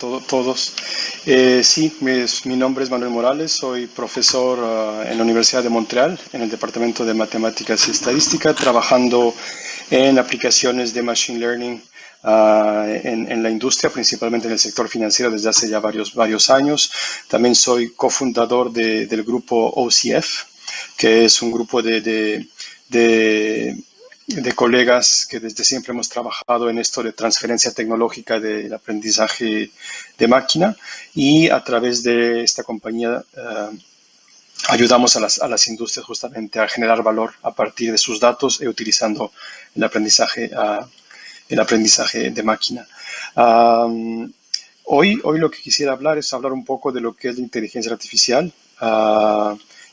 todos. Sí, mi nombre es Manuel Morales, soy profesor en la Universidad de Montreal, en el Departamento de Matemáticas y Estadística, trabajando en aplicaciones de Machine Learning en la industria, principalmente en el sector financiero desde hace ya varios años. También soy cofundador del grupo OCF, que es un grupo de colegas que desde siempre hemos trabajado en esto de transferencia tecnológica del aprendizaje de máquina, y a través de esta compañía ayudamos a las industrias justamente a generar valor a partir de sus datos y utilizando el aprendizaje de máquina. Hoy lo que quisiera hablar es hablar un poco de lo que es la inteligencia artificial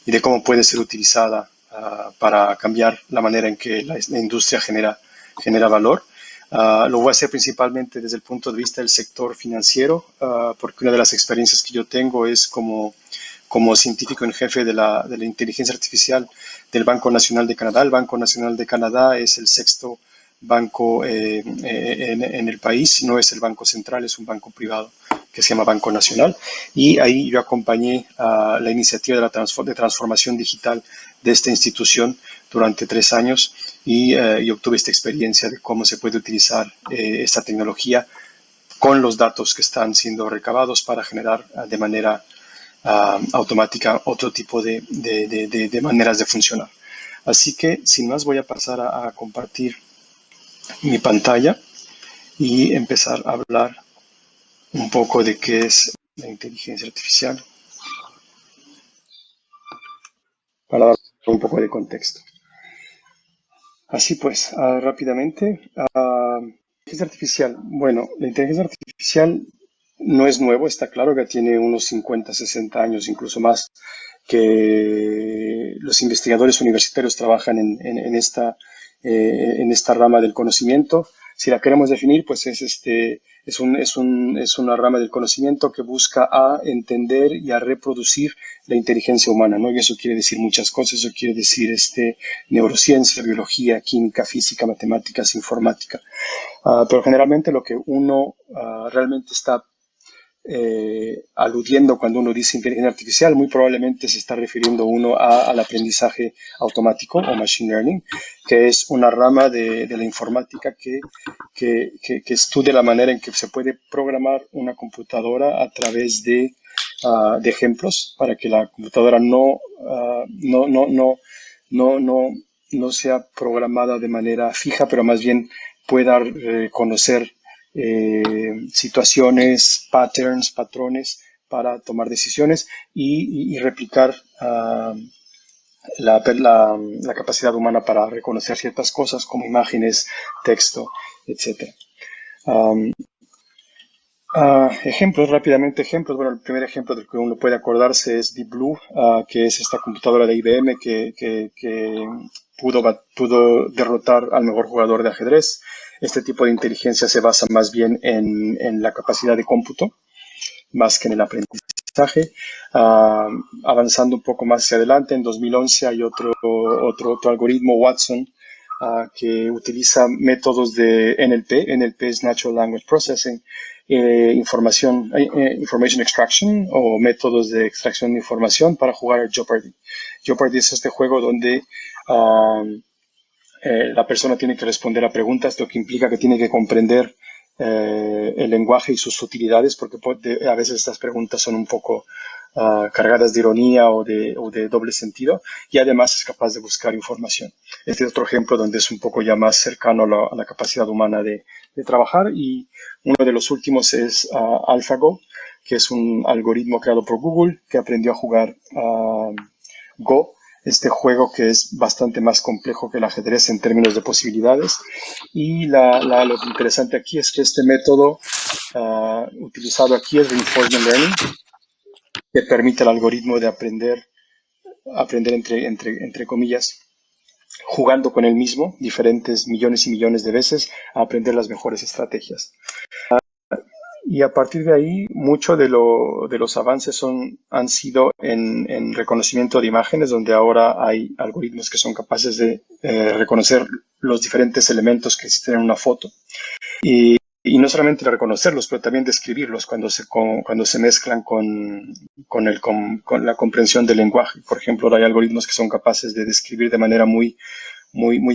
y de cómo puede ser utilizada para cambiar la manera en que la industria genera valor. Lo voy a hacer principalmente desde el punto de vista del sector financiero, porque una de las experiencias que yo tengo es como científico en jefe de la inteligencia artificial del Banco Nacional de Canadá. El Banco Nacional de Canadá es el sexto banco en el país, no es el banco central, es un banco privado que se llama Banco Nacional, y ahí yo acompañé la iniciativa de transformación digital de esta institución durante 3 años y obtuve esta experiencia de cómo se puede utilizar esta tecnología con los datos que están siendo recabados para generar de manera automática otro tipo de maneras de funcionar. Así que, sin más, voy a pasar a compartir mi pantalla y empezar a hablar un poco de qué es la inteligencia artificial para dar un poco de contexto. Así pues, rápidamente, inteligencia artificial. Bueno, la inteligencia artificial no es nuevo, está claro que tiene unos 50, 60 años, incluso más, que los investigadores universitarios trabajan en esta rama del conocimiento. Si la queremos definir, pues es una rama del conocimiento que busca a entender y a reproducir la inteligencia humana, ¿no? Y eso quiere decir muchas cosas. Eso quiere decir neurociencia, biología, química, física, matemáticas, informática. Pero generalmente lo que uno realmente está aludiendo cuando uno dice inteligencia artificial, muy probablemente se está refiriendo uno al aprendizaje automático o machine learning, que es una rama de la informática que estudia la manera en que se puede programar una computadora a través de ejemplos para que la computadora no sea programada de manera fija, pero más bien pueda conocer situaciones, patrones para tomar decisiones y replicar la capacidad humana para reconocer ciertas cosas como imágenes, texto, etc. Ejemplos. Bueno, el primer ejemplo del que uno puede acordarse es Deep Blue, que es esta computadora de IBM que pudo derrotar al mejor jugador de ajedrez. Este tipo de inteligencia se basa más bien en la capacidad de cómputo, más que en el aprendizaje. Avanzando un poco más hacia adelante, en 2011 hay otro algoritmo, Watson, que utiliza métodos de NLP. NLP es Natural Language Processing, Information Extraction, o métodos de extracción de información para jugar al Jeopardy. Jeopardy es este juego donde la persona tiene que responder a preguntas, lo que implica que tiene que comprender el lenguaje y sus sutilidades, porque a veces estas preguntas son un poco cargadas de ironía o de doble sentido, y además es capaz de buscar información. Este es otro ejemplo donde es un poco ya más cercano a la capacidad humana de trabajar, y uno de los últimos es AlphaGo, que es un algoritmo creado por Google que aprendió a jugar Go, este juego que es bastante más complejo que el ajedrez en términos de posibilidades. Y lo interesante aquí es que este método utilizado aquí es Reinforcement Learning, que permite al algoritmo de aprender entre comillas, jugando con él mismo diferentes millones y millones de veces, a aprender las mejores estrategias. Y a partir de ahí, mucho de los avances han sido en reconocimiento de imágenes, donde ahora hay algoritmos que son capaces de reconocer los diferentes elementos que existen en una foto. Y y no solamente de reconocerlos, pero también de escribirlos cuando se mezclan con la comprensión del lenguaje. Por ejemplo, hay algoritmos que son capaces de describir de manera muy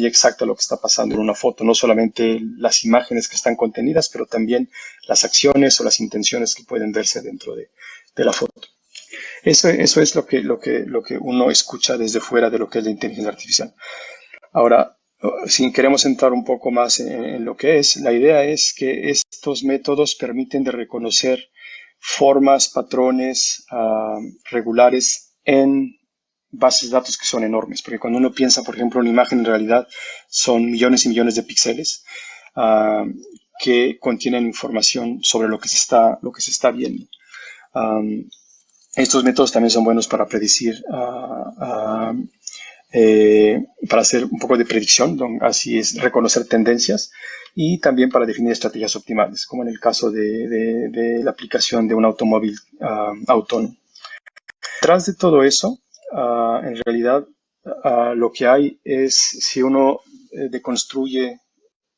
exacta lo que está pasando en una foto, no solamente las imágenes que están contenidas, pero también las acciones o las intenciones que pueden verse dentro de la foto. Eso es lo que uno escucha desde fuera de lo que es la inteligencia artificial. Ahora, si queremos entrar un poco más en lo que es, la idea es que estos métodos permiten de reconocer formas, patrones regulares en bases de datos que son enormes, porque cuando uno piensa, por ejemplo, en una imagen, en realidad son millones y millones de píxeles que contienen información sobre lo que se está viendo. Estos métodos también son buenos para predecir para hacer un poco de predicción, así es reconocer tendencias y también para definir estrategias optimales, como en el caso de la aplicación de un automóvil autónomo. Detrás de todo eso, en realidad, lo que hay es, si uno deconstruye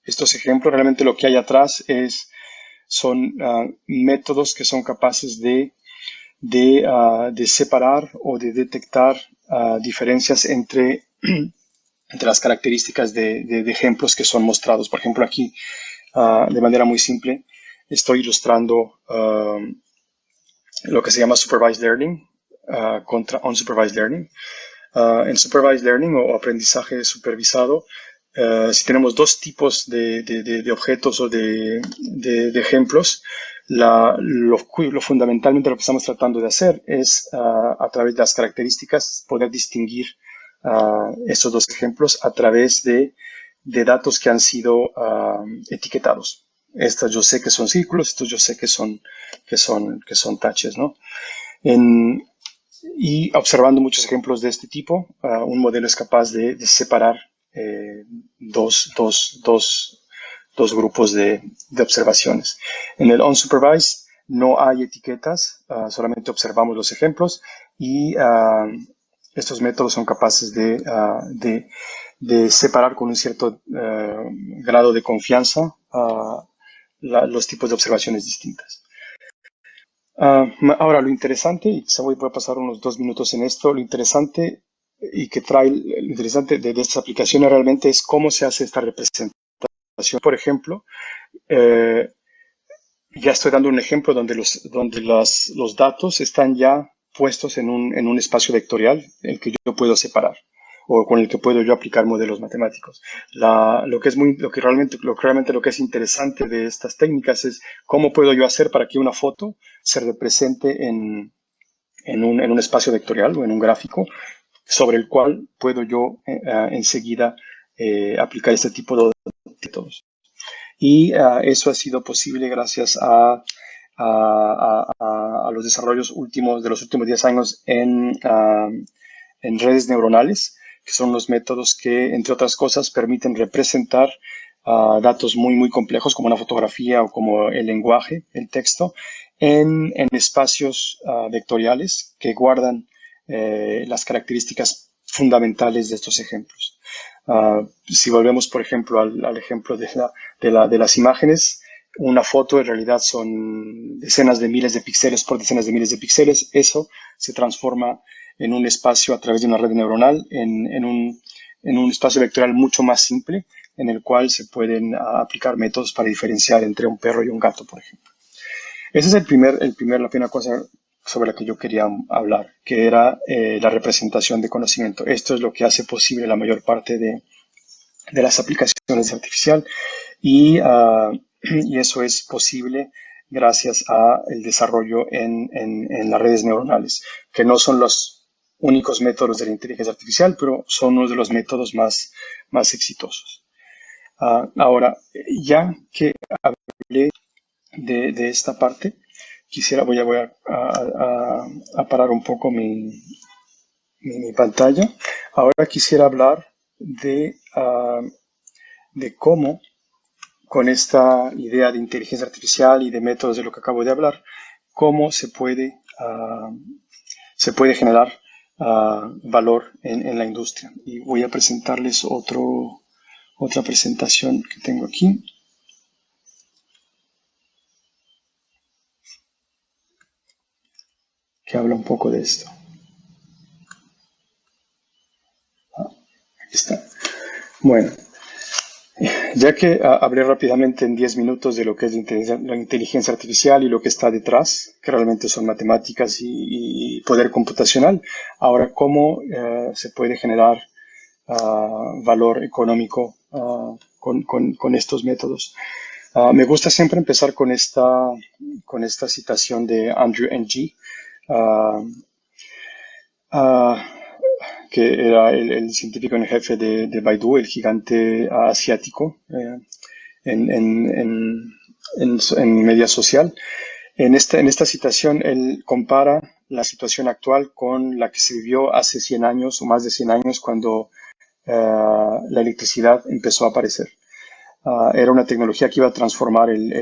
estos ejemplos, realmente lo que hay atrás son métodos que son capaces de separar o de detectar diferencias entre las características de ejemplos que son mostrados. Por ejemplo, aquí, de manera muy simple, estoy ilustrando lo que se llama supervised learning contra unsupervised learning. En supervised learning o aprendizaje supervisado, si tenemos dos tipos de objetos o de ejemplos, fundamentalmente lo que estamos tratando de hacer es, a través de las características, poder distinguir estos dos ejemplos a través de datos que han sido etiquetados. Estos yo sé que son círculos, estos yo sé que son taches, ¿no? Y observando muchos ejemplos de este tipo, un modelo es capaz de separar dos grupos de observaciones. En el unsupervised no hay etiquetas, solamente observamos los ejemplos y estos métodos son capaces de separar con un cierto grado de confianza los tipos de observaciones distintas. Ahora, lo interesante, y quizá voy a pasar unos 2 minutos en esto, lo interesante y que trae, lo interesante de estas aplicaciones realmente es cómo se hace esta representación. Por ejemplo, ya estoy dando un ejemplo donde los datos están ya puestos en un espacio vectorial, el que yo puedo separar o con el que puedo yo aplicar modelos matemáticos. Lo que realmente es interesante de estas técnicas es cómo puedo yo hacer para que una foto se represente en un espacio vectorial o en un gráfico sobre el cual puedo yo enseguida aplicar este tipo de métodos. Y eso ha sido posible gracias a los desarrollos de los últimos 10 años en redes neuronales, que son los métodos que, entre otras cosas, permiten representar datos muy complejos como una fotografía o como el lenguaje, el texto, en espacios vectoriales que guardan las características fundamentales de estos ejemplos. Si volvemos, por ejemplo, al ejemplo de las imágenes, una foto en realidad son decenas de miles de píxeles por decenas de miles de píxeles. Eso se transforma en un espacio a través de una red neuronal, en un espacio vectorial mucho más simple, en el cual se pueden aplicar métodos para diferenciar entre un perro y un gato, por ejemplo. Esa es la primera cosa sobre la que yo quería hablar, que era la representación de conocimiento. Esto es lo que hace posible la mayor parte de las aplicaciones artificial y eso es posible gracias al desarrollo en las redes neuronales, que no son los únicos métodos de la inteligencia artificial, pero son uno de los métodos más exitosos. Ahora, ya que hablé de esta parte, voy a parar un poco mi pantalla. Ahora quisiera hablar de cómo, con esta idea de inteligencia artificial y de métodos de lo que acabo de hablar, cómo se puede generar valor en la industria. Y voy a presentarles otra presentación que tengo aquí. que habla un poco de esto. Aquí está. Bueno, ya que hablé rápidamente en 10 minutos de lo que es la inteligencia artificial y lo que está detrás, que realmente son matemáticas y poder computacional, ahora cómo se puede generar valor económico con estos métodos. Me gusta siempre empezar con esta citación de Andrew Ng, uh, uh, que era el científico en jefe de Baidu, el gigante asiático en media social. En esta citación, él compara la situación actual con la que se vivió hace 100 años o más de 100 años cuando la electricidad empezó a aparecer. Era una tecnología que iba a transformar la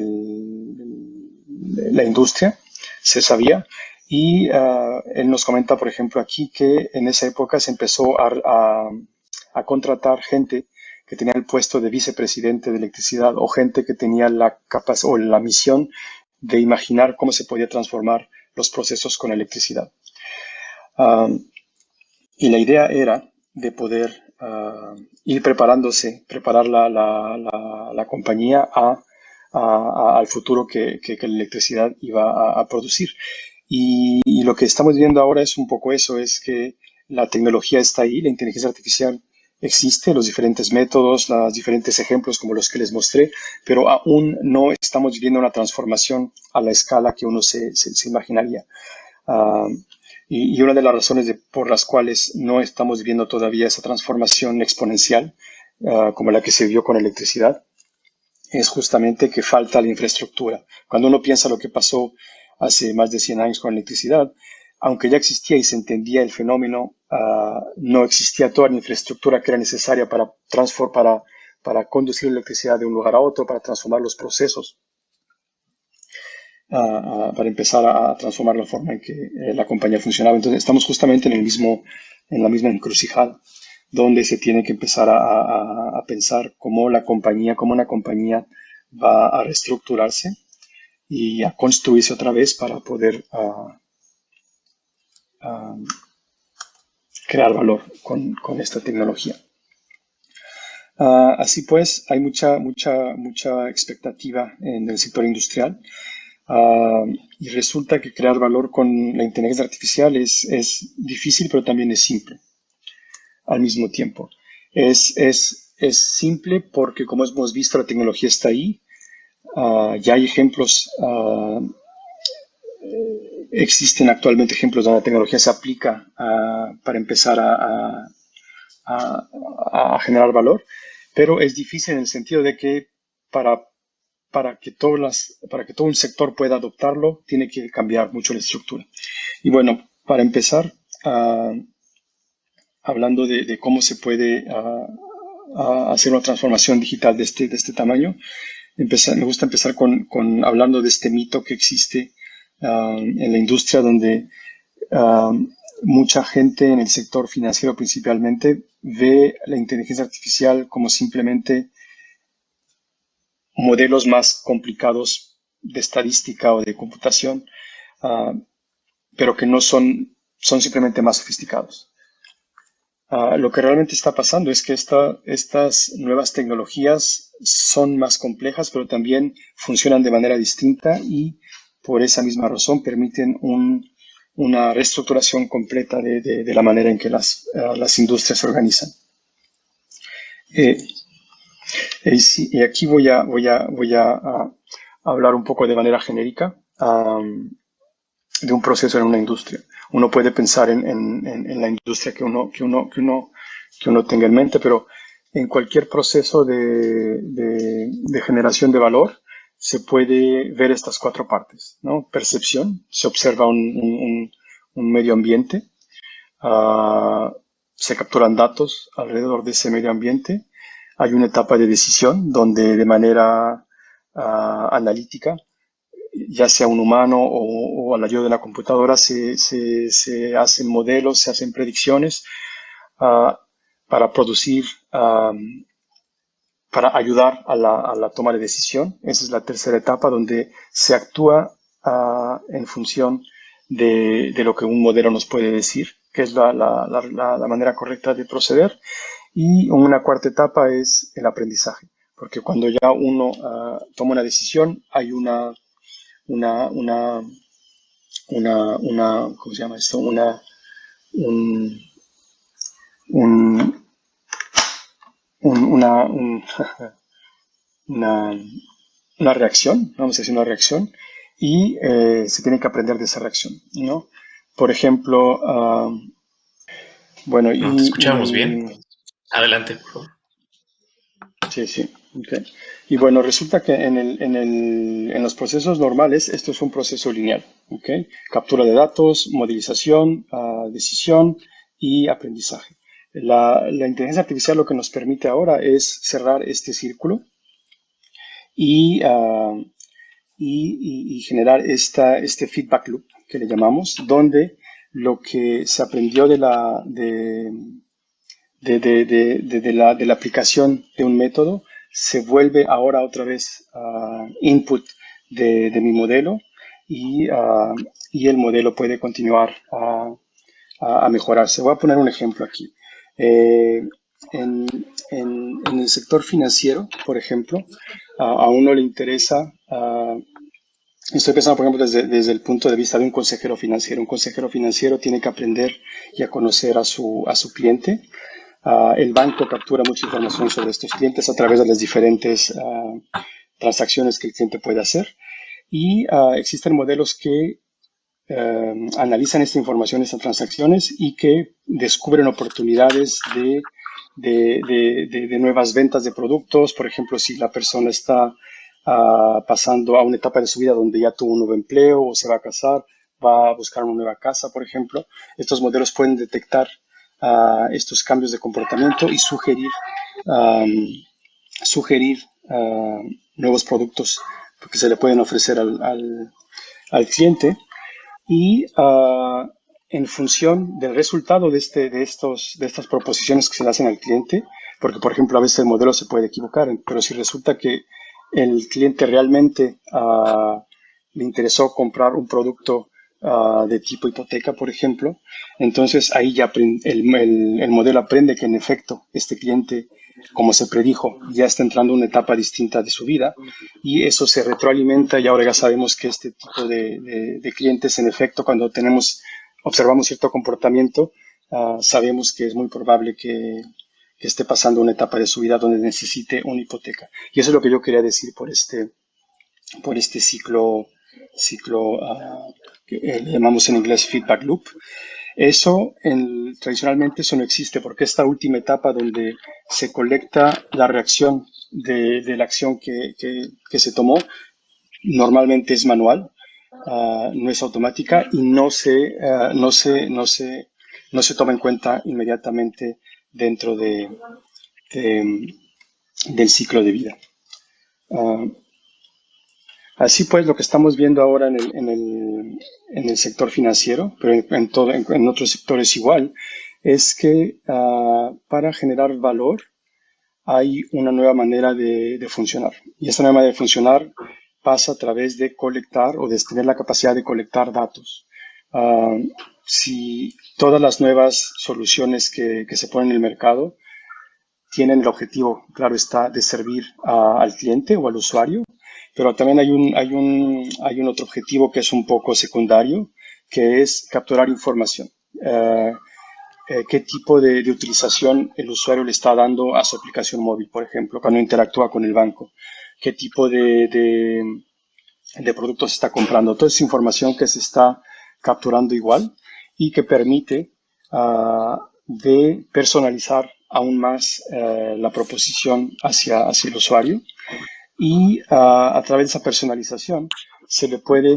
industria, se sabía. Y él nos comenta, por ejemplo, aquí que en esa época se empezó a contratar gente que tenía el puesto de vicepresidente de electricidad o gente que tenía la capacidad o la misión de imaginar cómo se podía transformar los procesos con electricidad. Y la idea era de poder ir preparar la compañía al futuro que la electricidad iba a producir. Y lo que estamos viendo ahora es un poco eso, es que la tecnología está ahí, la inteligencia artificial existe, los diferentes métodos, los diferentes ejemplos como los que les mostré, pero aún no estamos viviendo una transformación a la escala que uno se imaginaría. Uh, y una de las razones por las cuales no estamos viendo todavía esa transformación exponencial, como la que se vio con electricidad, es justamente que falta la infraestructura. Cuando uno piensa lo que pasó hace más de 100 años con la electricidad, aunque ya existía y se entendía el fenómeno, no existía toda la infraestructura que era necesaria para conducir la electricidad de un lugar a otro, para transformar los procesos, para empezar a transformar la forma en que la compañía funcionaba. Entonces estamos justamente en la misma encrucijada, donde se tiene que empezar a pensar cómo una compañía va a reestructurarse y a construirse otra vez para poder crear valor con esta tecnología. Así pues, hay mucha expectativa en el sector industrial. Y resulta que crear valor con la inteligencia artificial es difícil, pero también es simple al mismo tiempo. Es simple porque, como hemos visto, la tecnología está ahí. Ya hay ejemplos, existen actualmente ejemplos donde la tecnología se aplica para empezar a generar valor, pero es difícil en el sentido de que para que todo un sector pueda adoptarlo, tiene que cambiar mucho la estructura. Y bueno, para empezar, hablando de cómo se puede hacer una transformación digital de este tamaño, me gusta empezar hablando de este mito que existe en la industria donde mucha gente en el sector financiero principalmente ve la inteligencia artificial como simplemente modelos más complicados de estadística o de computación, pero que no son simplemente más sofisticados. Lo que realmente está pasando es que estas nuevas tecnologías son más complejas, pero también funcionan de manera distinta y por esa misma razón permiten una reestructuración completa de la manera en que las industrias se organizan. Y aquí voy a hablar un poco de manera genérica de un proceso en una industria. Uno puede pensar en la industria que uno tenga en mente, pero en cualquier proceso de generación de valor se puede ver estas cuatro partes, ¿no? Percepción, se observa un medio ambiente, se capturan datos alrededor de ese medio ambiente. Hay una etapa de decisión donde de manera analítica, ya sea un humano o a la ayuda de la computadora, se hacen modelos, se hacen predicciones para producir, para ayudar a la toma de decisión. Esa es la tercera etapa donde se actúa en función de lo que un modelo nos puede decir, que es la manera correcta de proceder. Y una cuarta etapa es el aprendizaje, porque cuando ya uno toma una decisión, hay una, una, ¿cómo se llama esto? Un, un, una, una, una reacción, vamos a decir una reacción, y se tiene que aprender de esa reacción, ¿no? Por ejemplo, bueno, ¿No te escuchamos bien? Adelante, por favor. sí, sí, ok. Y bueno, resulta que en los procesos normales esto es un proceso lineal, ¿ok? Captura de datos, modelización, decisión y aprendizaje. La inteligencia artificial lo que nos permite ahora es cerrar este círculo y, y generar este feedback loop que le llamamos, donde lo que se aprendió de la aplicación de un método se vuelve ahora otra vez input de mi modelo y el modelo puede continuar a mejorarse. Voy a poner un ejemplo aquí. Eh, en el sector financiero, por ejemplo, a uno le interesa, estoy pensando, por ejemplo, desde el punto de vista de un consejero financiero. Un consejero financiero tiene que aprender y a conocer a su cliente. El banco captura mucha información sobre estos clientes a través de las diferentes transacciones que el cliente puede hacer. Y existen modelos que analizan esta información, estas transacciones y que descubren oportunidades de nuevas ventas de productos. Por ejemplo, si la persona está pasando a una etapa de su vida donde ya tuvo un nuevo empleo o se va a casar, va a buscar una nueva casa, por ejemplo, estos modelos pueden detectar estos cambios de comportamiento y sugerir nuevos productos que se le pueden ofrecer al cliente y en función del resultado de estas proposiciones que se le hacen al cliente, porque por ejemplo a veces el modelo se puede equivocar, pero si resulta que el cliente realmente le interesó comprar un producto de tipo hipoteca, por ejemplo, entonces ahí ya el modelo aprende que en efecto este cliente, como se predijo, ya está entrando en una etapa distinta de su vida y eso se retroalimenta y ahora ya sabemos que este tipo de clientes, en efecto, cuando observamos cierto comportamiento, sabemos que es muy probable que esté pasando una etapa de su vida donde necesite una hipoteca. Y eso es lo que yo quería decir por este ciclo que llamamos en inglés feedback loop. Tradicionalmente eso no existe porque esta última etapa donde se colecta la reacción de la acción que se tomó normalmente es manual, no es automática y no se toma en cuenta inmediatamente dentro de- del ciclo de vida. Uh, Así pues, lo que estamos viendo ahora en el sector financiero, pero en otros sectores igual, es que para generar valor hay una nueva manera de funcionar. Y esta nueva manera de funcionar pasa a través de colectar o de tener la capacidad de colectar datos. Ah, si todas las nuevas soluciones que se ponen en el mercado tienen el objetivo, claro está, de servir al cliente o al usuario, pero también hay un otro objetivo que es un poco secundario, que es capturar información. Qué tipo de utilización el usuario le está dando a su aplicación móvil, por ejemplo, cuando interactúa con el banco, qué tipo de productos está comprando. Toda esa información que se está capturando igual y que permite de personalizar aún más la proposición hacia el usuario y a través de esa personalización se le puede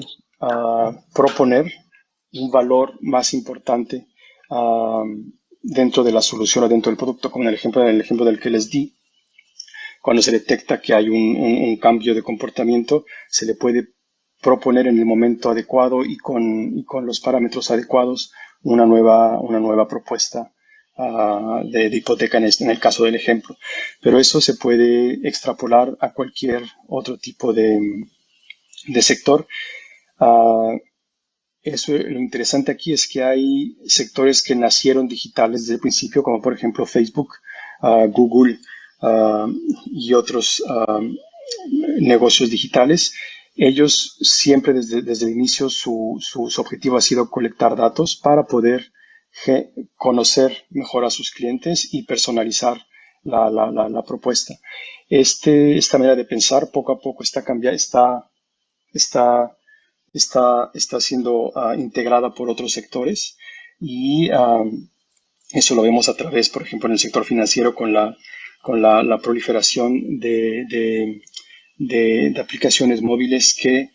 proponer un valor más importante uh, dentro de la solución o dentro del producto, como en el ejemplo del que les di. Cuando se detecta que hay un cambio de comportamiento, se le puede proponer en el momento adecuado y con los parámetros adecuados una nueva propuesta de hipoteca en el caso del ejemplo. Pero eso se puede extrapolar a cualquier otro tipo de sector. Uh, eso, lo interesante aquí es que hay sectores que nacieron digitales desde el principio, como por ejemplo Facebook, Google y otros negocios digitales. Ellos siempre desde el inicio su objetivo ha sido colectar datos para poder conocer mejor a sus clientes y personalizar la propuesta. Esta manera de pensar poco a poco está cambiando, está, está siendo integrada por otros sectores y eso lo vemos a través, por ejemplo, en el sector financiero con la proliferación de aplicaciones móviles que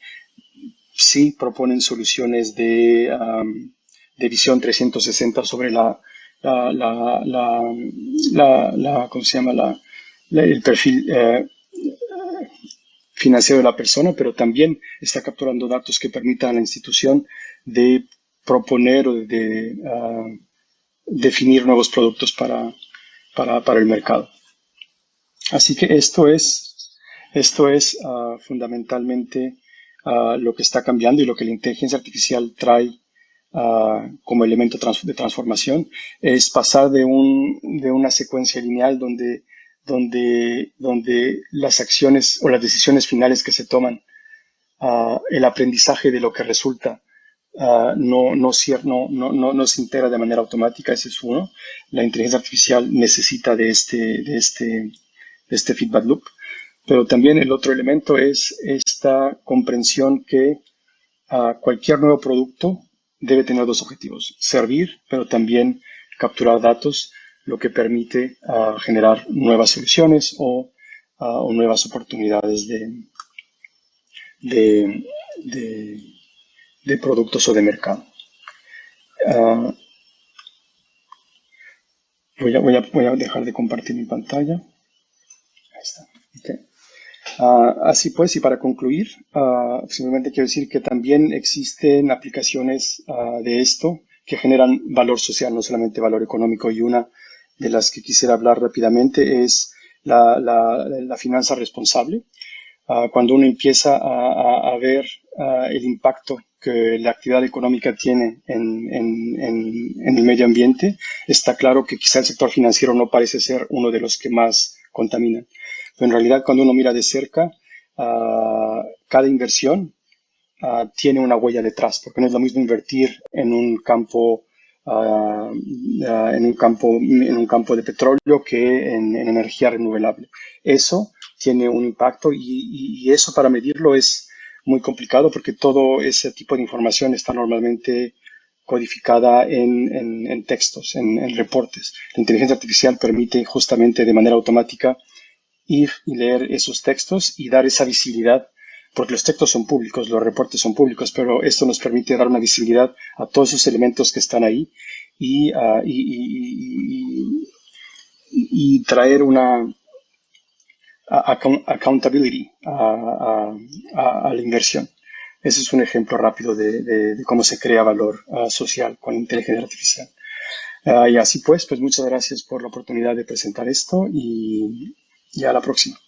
sí proponen soluciones de visión 360 sobre ¿cómo se llama? El perfil financiero de la persona, pero también está capturando datos que permitan a la institución de proponer o de definir nuevos productos para el mercado. Así que esto es fundamentalmente lo que está cambiando y lo que la inteligencia artificial trae como elemento de transformación, es pasar de una secuencia lineal donde las acciones o las decisiones finales que se toman, el aprendizaje de lo que resulta, no se integra de manera automática. Ese es uno. La inteligencia artificial necesita de este feedback loop. Pero también el otro elemento es esta comprensión que cualquier nuevo producto debe tener dos objetivos: servir, pero también capturar datos, lo que permite generar nuevas soluciones o nuevas oportunidades de, de productos o de mercado. Voy a dejar de compartir mi pantalla. Ahí está. Okay. Así pues, y para concluir, simplemente quiero decir que también existen aplicaciones de esto que generan valor social, no solamente valor económico, y una de las que quisiera hablar rápidamente es la finanza responsable. Cuando uno empieza a ver el impacto que la actividad económica tiene en el medio ambiente, está claro que quizá el sector financiero no parece ser uno de los que más contaminan. Pero en realidad, cuando uno mira de cerca, cada inversión tiene una huella detrás, porque no es lo mismo invertir en un campo, de petróleo que en energía renovable. Eso tiene un impacto y eso, para medirlo, es muy complicado porque todo ese tipo de información está normalmente codificada en textos, en reportes. La inteligencia artificial permite justamente de manera automática ir y leer esos textos y dar esa visibilidad, porque los textos son públicos, los reportes son públicos, pero esto nos permite dar una visibilidad a todos esos elementos que están ahí y traer una accountability a la inversión. Ese es un ejemplo rápido de cómo se crea valor social con inteligencia artificial. Y así pues muchas gracias por la oportunidad de presentar esto y a la próxima.